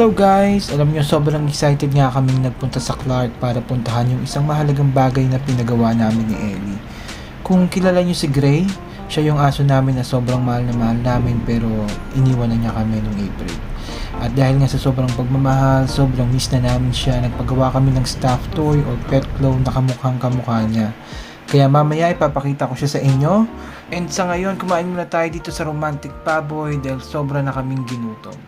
Hello guys! Alam nyo, sobrang excited nga kaming nagpunta sa Clark para puntahan yung isang mahalagang bagay na pinagawa namin ni Ellie. Kung kilala nyo si Gray, siya yung aso namin na sobrang mahal na mahal namin pero iniwan na niya kami nung April. At dahil nga sa sobrang pagmamahal, sobrang miss na namin siya, nagpagawa kami ng stuffed toy or pet clone na kamukhang kamukha niya. Kaya mamaya ipapakita ko siya sa inyo. And sa ngayon, kumain muna tayo dito sa Romantic Baboy dahil sobra na kaming ginutom.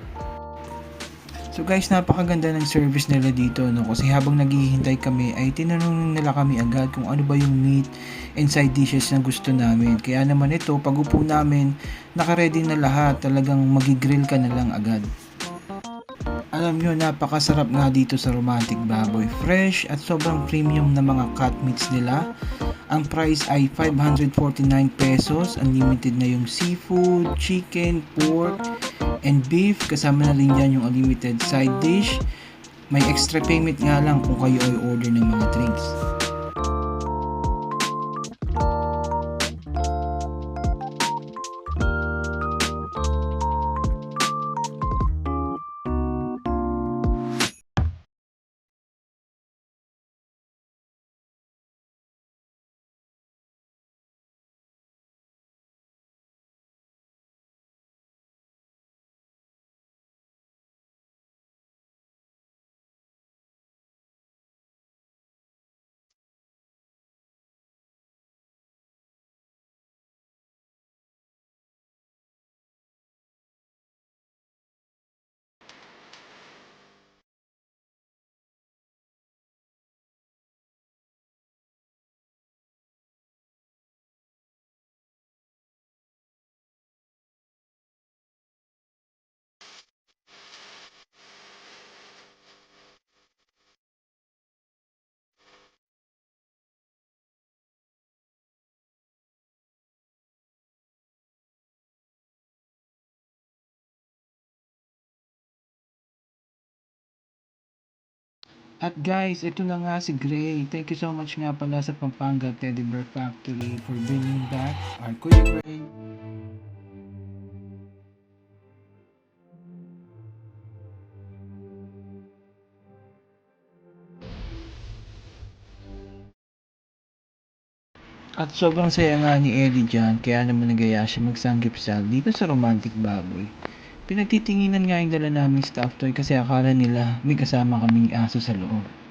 So guys, napakaganda ng service nila dito, no? Kasi habang naghihintay kami ay tinanong nila kami agad kung ano ba yung meat and side dishes na gusto namin. Kaya naman ito, pag upo namin, nakaready na lahat. Talagang magigrill ka na lang agad. Alam nyo, napakasarap nga dito sa Romantic Baboy. Fresh at sobrang premium na mga cut meats nila. Ang price ay 549 pesos. Unlimited na yung seafood, chicken, pork, and beef. Kasama na rin dyan yung unlimited side dish. May extra payment nga lang kung kayo ay order ng mga drinks. At guys, ito na nga si Gray. Thank you so much nga pala sa Pampanga Teddy Bear Factory for bringing back our Kuya Gray. At sobrang saya nga ni Ellie dyan, kaya naman nagaya siya magsanggipsal dito sa Romantic Baboy. Pinagtitinginan nga yung dala naming stuffed toy kasi akala nila may kasama kaming aso sa loob.